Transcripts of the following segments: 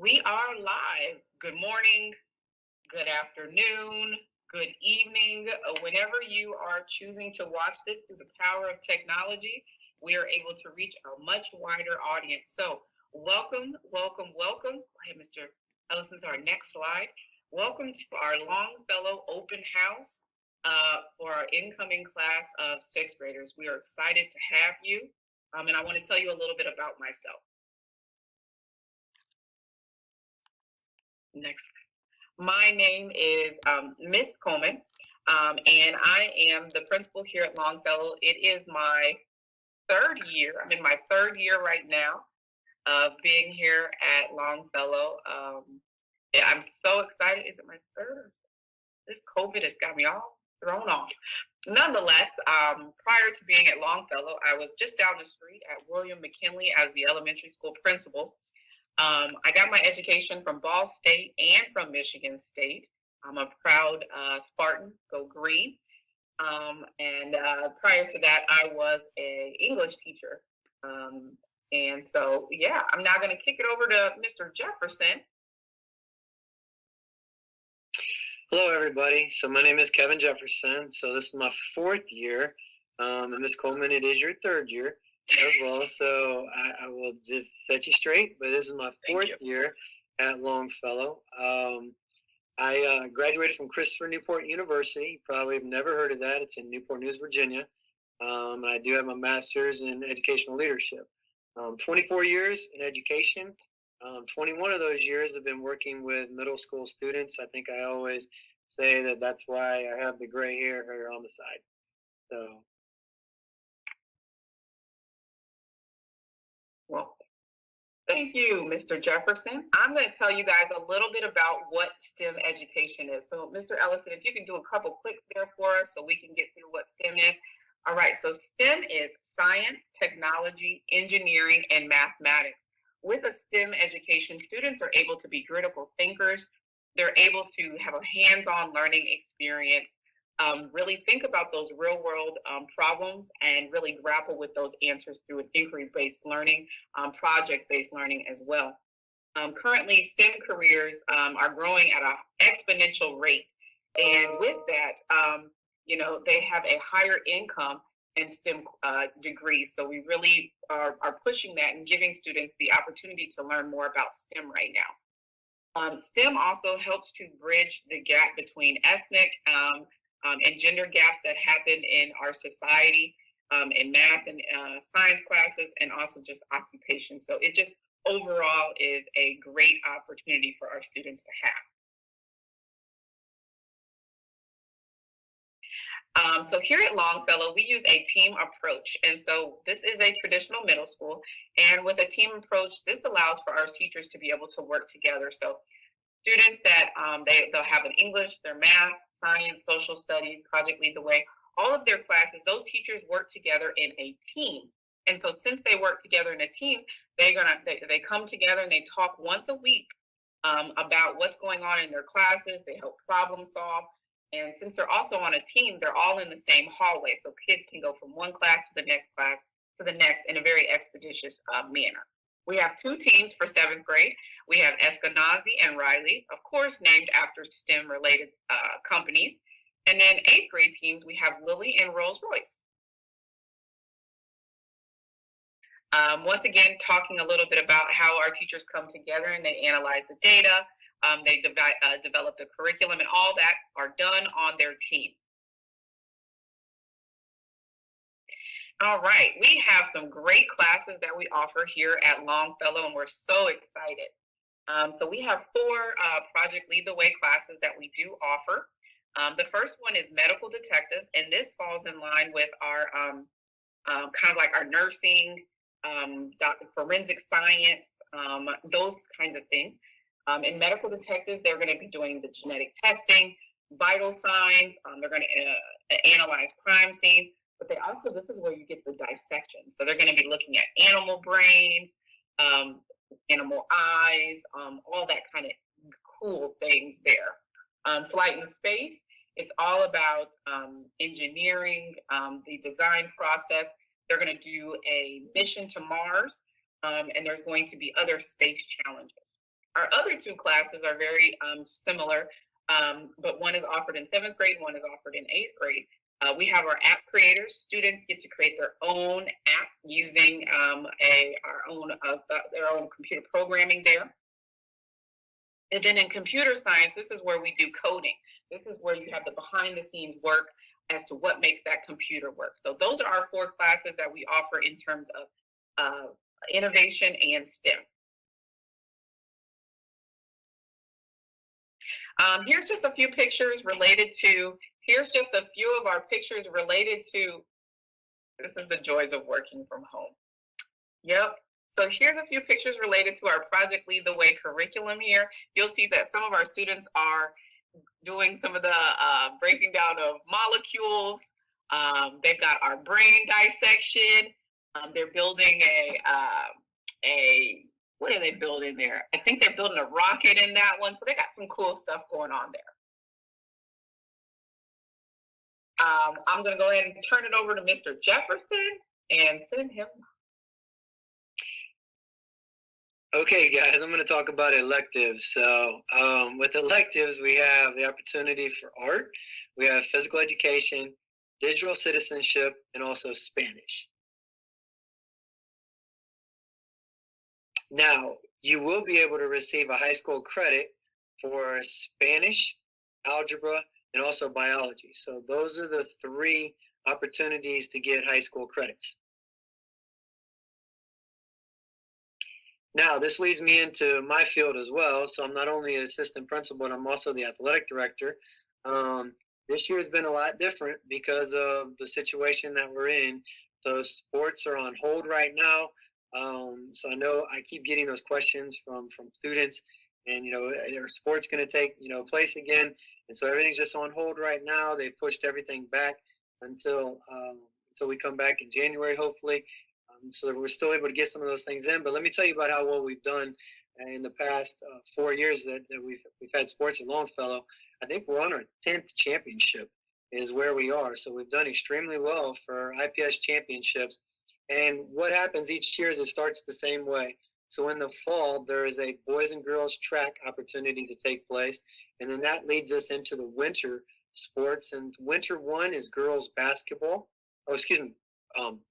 We are live. Good morning, good afternoon, good evening. Whenever you are choosing to watch this through the power of technology, we are able to reach a much wider audience. So, welcome, welcome, welcome. Go ahead, Mr. Ellison, to our next slide. Welcome to our Longfellow open house for our incoming class of sixth graders. We are excited to have you. And I want to tell you a little bit about myself. Next. My name is Miss Coleman, and I am the principal here at Longfellow. It is my third year. I'm in my third year right now of being here at Longfellow. Yeah, I'm so excited. Is it my third? This COVID has got me all thrown off. Nonetheless, prior to being at Longfellow, I was just down the street at William McKinley as the elementary school principal. I got my education from Ball State and from Michigan State. I'm a proud Spartan, go green. And prior to that, I was a English teacher. And so, yeah, I'm now going to kick it over to Mr. Jefferson. Hello, everybody. So my name is Kevin Jefferson. So this is my fourth year. And Ms. Coleman, it is your third year as well. So I will just set you straight. But this is my fourth year at Longfellow. I graduated from Christopher Newport University. You probably have never heard of that. It's in Newport News, Virginia. And I do have my master's in educational leadership. 24 years in education. 21 of those years have been working with middle school students. I think I always say that that's why I have the gray hair here on the side. So. Well, thank you, Mr. Jefferson. I'm going to tell you guys a little bit about what STEM education is. So, Mr. Ellison, if you can do a couple clicks there for us so we can get through what STEM is. All right, so STEM is science, technology, engineering, and mathematics. With a STEM education, students are able to be critical thinkers. They're able to have a hands-on learning experience, really think about those real-world problems and really grapple with those answers through an inquiry-based learning, project-based learning as well. Currently, STEM careers are growing at an exponential rate. And with that, they have a higher income and STEM degrees. So we really are pushing that and giving students the opportunity to learn more about STEM right now. STEM also helps to bridge the gap between ethnic and gender gaps that happen in our society in math and science classes and also just occupation. So it just overall is a great opportunity for our students to have. So here at Longfellow, we use a team approach. And so this is a traditional middle school. And with a team approach, this allows for our teachers to be able to work together. So students that they'll have an English, their math, science, social studies, project lead the way, all of their classes, those teachers work together in a team. And so since they work together in a team, they come together and they talk once a week about what's going on in their classes. They help problem solve. And since they're also on a team, they're all in the same hallway. So kids can go from one class to the next class to the next in a very expeditious manner. We have two teams for seventh grade. We have Eskenazi and Riley, of course, named after STEM-related companies. And then eighth grade teams, we have Lily and Rolls Royce. Once again, talking a little bit about how our teachers come together and they analyze the data. They develop the curriculum, and all that are done on their teams. All right, we have some great classes that we offer here at Longfellow, and we're so excited. So we have four Project Lead the Way classes that we do offer. The first one is Medical Detectives, and this falls in line with our kind of like our nursing, forensic science, those kinds of things. In Medical Detectives, they're going to be doing the genetic testing, vital signs. They're going to analyze crime scenes, but this is where you get the dissection. So they're going to be looking at animal brains, animal eyes, all that kind of cool things there. Flight in space, it's all about engineering, the design process. They're going to do a mission to Mars, and there's going to be other space challenges. Our other two classes are very similar, but one is offered in seventh grade, one is offered in eighth grade. We have our app creators. Students get to create their own app using their own computer programming there. And then in computer science, this is where we do coding. This is where you have the behind the scenes work as to what makes that computer work. So those are our four classes that we offer in terms of innovation and STEM. Here's just a few pictures related to, here's just a few of our pictures related to, this is the joys of working from home. Yep. So here's a few pictures related to our Project Lead the Way curriculum here. You'll see that some of our students are doing some of the breaking down of molecules. They've got our brain dissection. They're building what are they building there? I think they're building a rocket in that one. So they got some cool stuff going on there. I'm going to go ahead and turn it over to Mr. Jefferson and send him. Okay, guys, I'm going to talk about electives. So, with electives, we have the opportunity for art, we have physical education, digital citizenship, and also Spanish. Now, you will be able to receive a high school credit for Spanish, algebra, and also biology. So, those are the three opportunities to get high school credits. Now, this leads me into my field as well. So I'm not only an assistant principal, but I'm also the athletic director. This year has been a lot different because of the situation that we're in. So sports are on hold right now. So I know I keep getting those questions from students, and are sports going to take place again? And so everything's just on hold right now. They pushed everything back until we come back in January, hopefully. So that we're still able to get some of those things in. But let me tell you about how well we've done in the past 4 years that we've had sports at Longfellow. I think we're on our 10th championship is where we are. So we've done extremely well for IPS championships. And what happens each year is it starts the same way. So in the fall, there is a boys and girls track opportunity to take place. And then that leads us into the winter sports. And winter one is girls basketball. Oh, excuse me,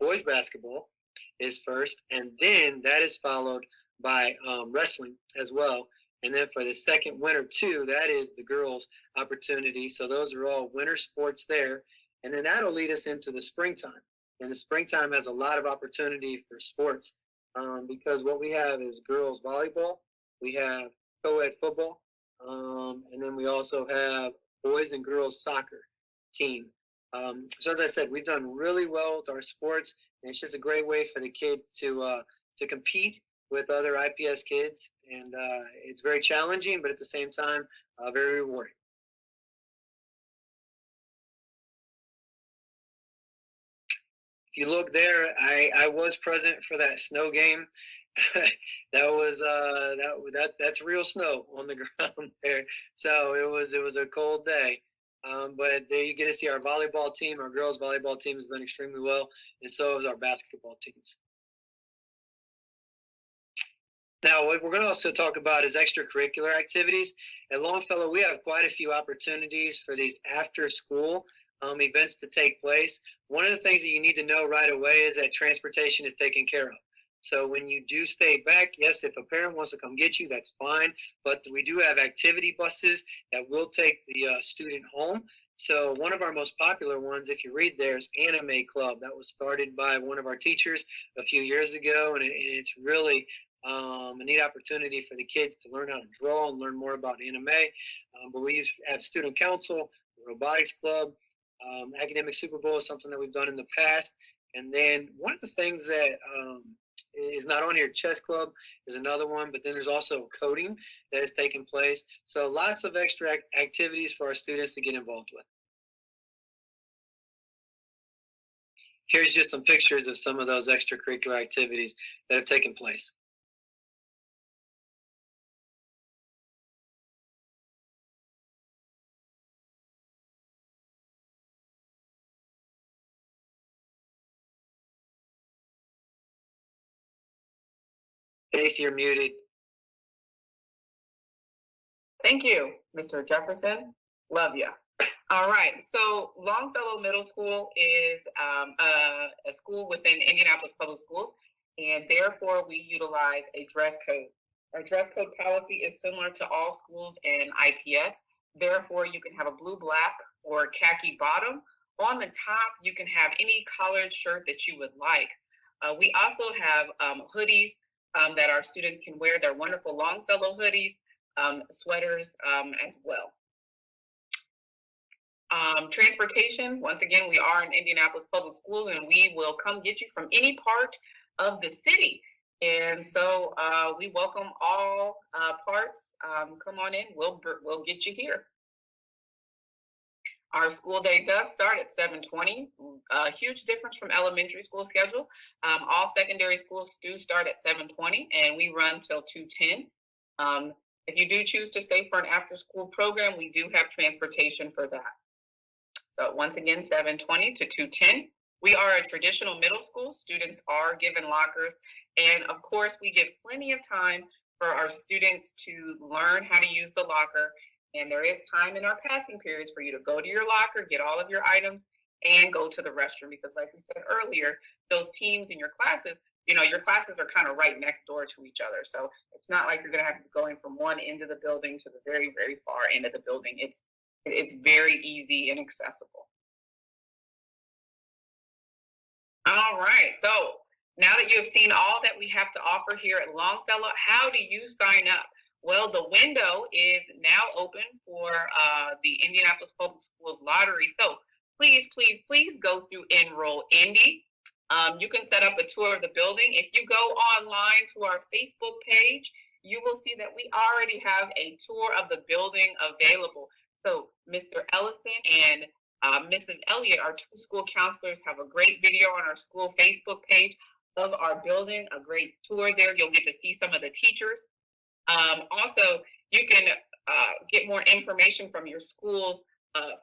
boys basketball is first, and then that is followed by wrestling as well. And then for the second winter two, that is the girls' opportunity. So those are all winter sports there. And then that'll lead us into the springtime. And the springtime has a lot of opportunity for sports because what we have is girls volleyball, we have co-ed football, and then we also have boys and girls soccer team. So as I said, we've done really well with our sports, and it's just a great way for the kids to compete with other IPS kids, and it's very challenging, but at the same time, very rewarding. If you look there, I was present for that snow game. That was that's real snow on the ground there. So it was a cold day. But there you get to see our volleyball team, our girls volleyball team has done extremely well, and so has our basketball teams. Now, what we're going to also talk about is extracurricular activities. At Longfellow, we have quite a few opportunities for these after-school events to take place. One of the things that you need to know right away is that transportation is taken care of. So when you do stay back, yes, if a parent wants to come get you, that's fine. But we do have activity buses that will take the student home. So one of our most popular ones, if you read there, is Anime Club. That was started by one of our teachers a few years ago, and it's really a neat opportunity for the kids to learn how to draw and learn more about anime. But we have student council, the robotics club, academic Super Bowl is something that we've done in the past. And then one of the things that is not on here, chess club is another one, but then there's also coding that is taking place. So lots of extra activities for our students to get involved with. Here's just some pictures of some of those extracurricular activities that have taken place. Casey, you're muted. Thank you, Mr. Jefferson. Love you. All right. So Longfellow Middle School is a school within Indianapolis Public Schools, and therefore we utilize a dress code. Our dress code policy is similar to all schools in IPS. Therefore, you can have a blue, black, or khaki bottom. On the top, you can have any collared shirt that you would like. We also have hoodies that our students can wear. They're wonderful Longfellow hoodies, sweaters as well. Transportation, once again, we are in Indianapolis Public Schools and we will come get you from any part of the city. And so we welcome all parts. Come on in, we'll get you here. Our school day does start at 7:20. A huge difference from elementary school schedule. All secondary schools do start at 7:20 and we run till 2:10. If you do choose to stay for an after school program, we do have transportation for that. So once again, 7:20 to 2:10. We are a traditional middle school. Students are given lockers. And of course, we give plenty of time for our students to learn how to use the locker. And there is time in our passing periods for you to go to your locker, get all of your items, and go to the restroom. Because like we said earlier, those teams in your classes, your classes are kind of right next door to each other. So it's not like you're going to have to go in from one end of the building to the very, very far end of the building. It's very easy and accessible. All right. So now that you have seen all that we have to offer here at Longfellow, how do you sign up? Well, the window is now open for the Indianapolis Public Schools lottery. So please, please, please go through Enroll Indy. You can set up a tour of the building. If you go online to our Facebook page, you will see that we already have a tour of the building available. So Mr. Ellison and Mrs. Elliott, our two school counselors, have a great video on our school Facebook page of our building, a great tour there. You'll get to see some of the teachers. Also, you can get more information from your school's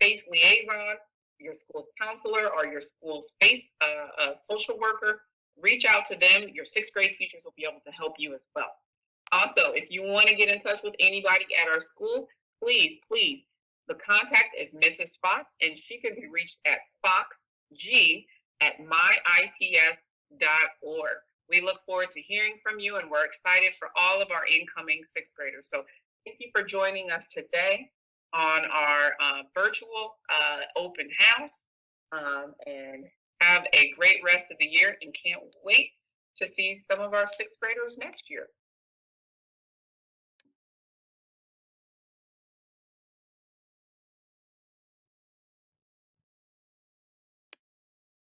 FACE liaison, your school's counselor, or your school's FACE social worker. Reach out to them. Your sixth grade teachers will be able to help you as well. Also, if you want to get in touch with anybody at our school, please, please, the contact is Mrs. Fox, and she can be reached at foxg@myips.org. We look forward to hearing from you, and we're excited for all of our incoming sixth graders. So thank you for joining us today on our virtual open house, and have a great rest of the year, and can't wait to see some of our sixth graders next year.